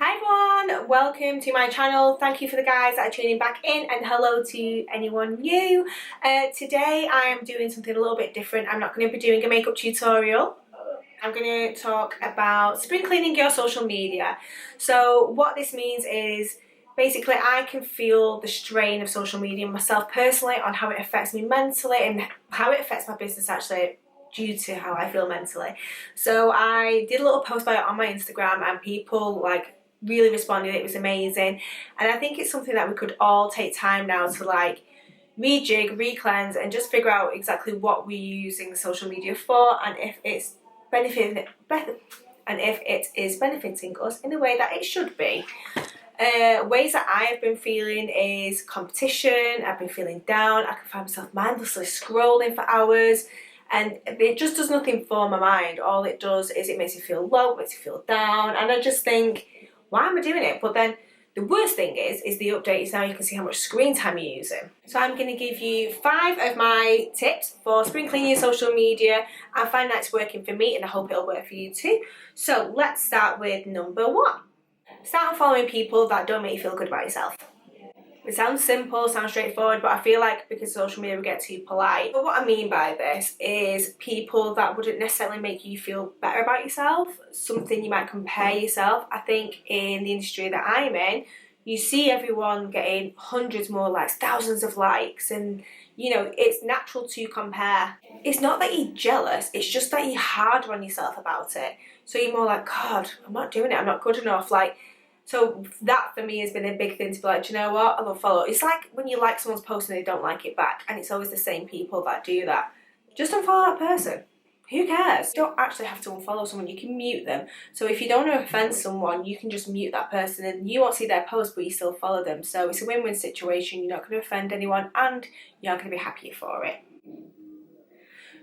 Hi everyone, welcome to my channel. Thank you for the guys that are tuning back in, and hello to anyone new. Today I am doing something a little bit different. I'm not going to be doing a makeup tutorial. I'm going to talk about spring cleaning your social media. So what this means is basically I can feel the strain of social media myself personally on how it affects me mentally and how it affects my business actually, due to how I feel mentally. So I did a little post about it on my Instagram and people really responded. It was amazing, and I think it's something that we could all take time now to rejig, re-cleanse, and just figure out exactly what we're using social media for, and if it's benefiting us in the way that it should be. Ways that I have been feeling is competition. I've been feeling down. I can find myself mindlessly scrolling for hours, and it just does nothing for my mind. All it does is it makes me feel low, makes me feel down, and I just think, why am I doing it? But then the worst thing is the updates. Now you can see how much screen time you're using. So I'm going to give you 5 of my tips for spring cleaning your social media. I find that's working for me, and I hope it'll work for you too. So let's start with number 1. Start following people that don't make you feel good about yourself. It sounds simple, sounds straightforward, but I feel like because social media we get too polite. But what I mean by this is people that wouldn't necessarily make you feel better about yourself, something you might compare yourself. I think in the industry that I'm in, you see everyone getting hundreds more likes, thousands of likes, and you know, it's natural to compare. It's not that you're jealous, it's just that you're harder on yourself about it. So you're more like, God, I'm not doing it, I'm not good enough. So that for me has been a big thing, to be like, do you know what, I'll unfollow. It's like when you like someone's post and they don't like it back, and it's always the same people that do that. Just unfollow that person. Who cares? You don't actually have to unfollow someone, you can mute them. So if you don't want to offend someone, you can just mute that person and you won't see their post, but you still follow them. So it's a win-win situation. You're not going to offend anyone and you're going to be happier for it.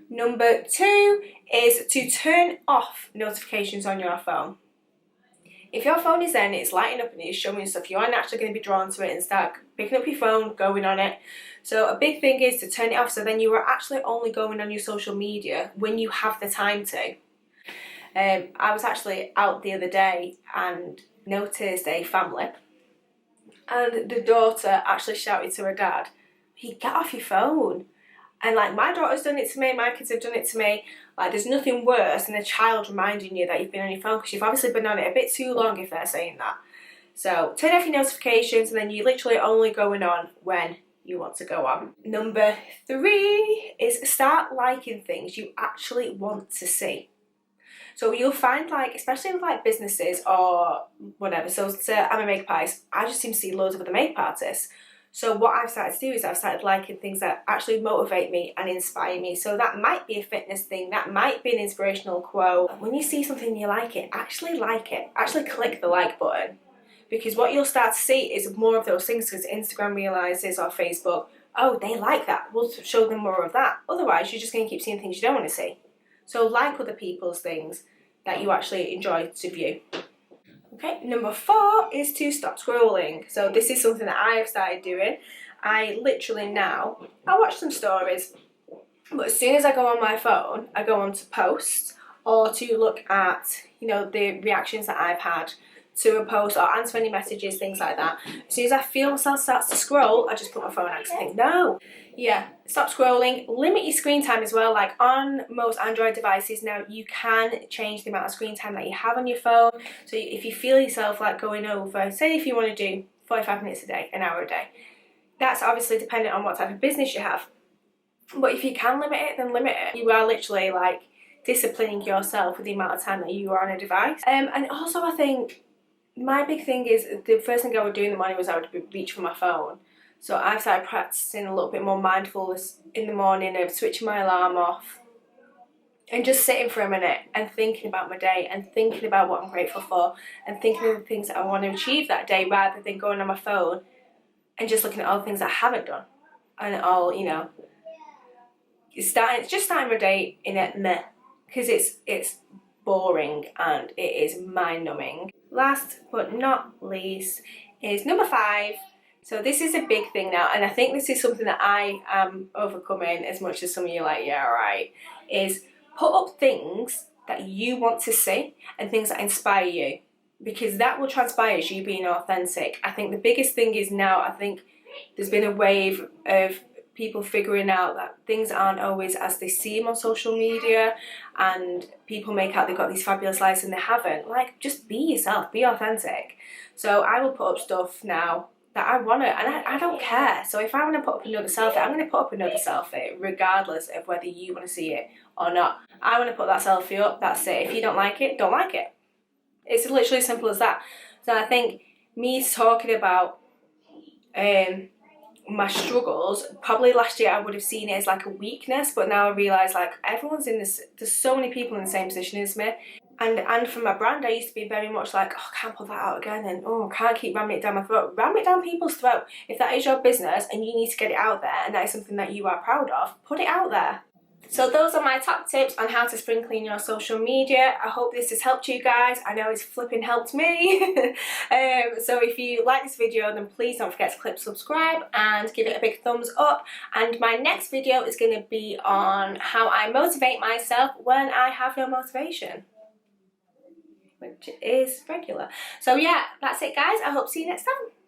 Number 2 is to turn off notifications on your phone. If your phone is then, it's lighting up and it's showing you stuff, you aren't actually going to be drawn to it and start picking up your phone, going on it. So a big thing is to turn it off, so then you are actually only going on your social media when you have the time to. I was actually out the other day and noticed a family, and the daughter actually shouted to her dad, "Hey, get off your phone." And my daughter's done it to me, my kids have done it to me. There's nothing worse than a child reminding you that you've been on your phone, because you've obviously been on it a bit too long if they're saying that. So turn off your notifications, and then you're literally only going on when you want to go on. Number 3 is start liking things you actually want to see. So you'll find, especially with businesses or whatever, so say I'm a makeup artist, I just seem to see loads of other makeup artists. So what I've started to do is I've started liking things that actually motivate me and inspire me. So that might be a fitness thing, that might be an inspirational quote. When you see something and you like it, actually click the like button. Because what you'll start to see is more of those things, because Instagram realises, or Facebook, oh, they like that, we'll show them more of that. Otherwise, you're just going to keep seeing things you don't want to see. So like other people's things that you actually enjoy to view. Okay, number 4 is to stop scrolling. So this is something that I have started doing. I literally now, I watch some stories, but as soon as I go on my phone, I go on to posts or to look at, the reactions that I've had to a post or answer any messages, things like that. As soon as I feel myself starts to scroll, I just put my phone out and think, no. Yeah, stop scrolling. Limit your screen time as well. On most Android devices now, you can change the amount of screen time that you have on your phone. So if you feel yourself going over, say if you want to do 45 minutes a day, an hour a day, that's obviously dependent on what type of business you have. But if you can limit it, then limit it. You are literally disciplining yourself with the amount of time that you are on a device. And also I think my big thing is, the first thing I would do in the morning was I would reach for my phone. So I've started practicing a little bit more mindfulness in the morning of switching my alarm off and just sitting for a minute and thinking about my day and thinking about what I'm grateful for and thinking of the things that I want to achieve that day, rather than going on my phone and just looking at all the things I haven't done. And all, it's just starting my day in a meh, because it's boring and it is mind-numbing. Last but not least is number 5. So this is a big thing now, and I think this is something that I am overcoming, as much as some of you are yeah, right, is put up things that you want to see and things that inspire you. because that will transpire as you being authentic. I think the biggest thing is now, I think there's been a wave of people figuring out that things aren't always as they seem on social media, and people make out they've got these fabulous lives and they haven't. Like, just be yourself, be authentic. So I will put up stuff now that I want to, and I don't care. So if I want to put up another selfie, I'm going to put up another selfie regardless of whether you want to see it or not. I want to put that selfie up, that's it. If you don't like it, don't like it. It's literally as simple as that. So I think me talking about my struggles, probably last year I would have seen it as like a weakness, but now I realise like everyone's in this, there's so many people in the same position as me. And for my brand, I used to be very much like, oh, I can't pull that out again, and oh, I can't keep ramming it down my throat. Ram it down people's throat. If that is your business and you need to get it out there and that is something that you are proud of, put it out there. So those are my top tips on how to spring clean your social media. I hope this has helped you guys. I know it's flipping helped me. So if you like this video, then please don't forget to click subscribe and give it a big thumbs up. And my next video is going to be on how I motivate myself when I have no motivation, which is regular. So yeah, that's it guys. I hope to see you next time.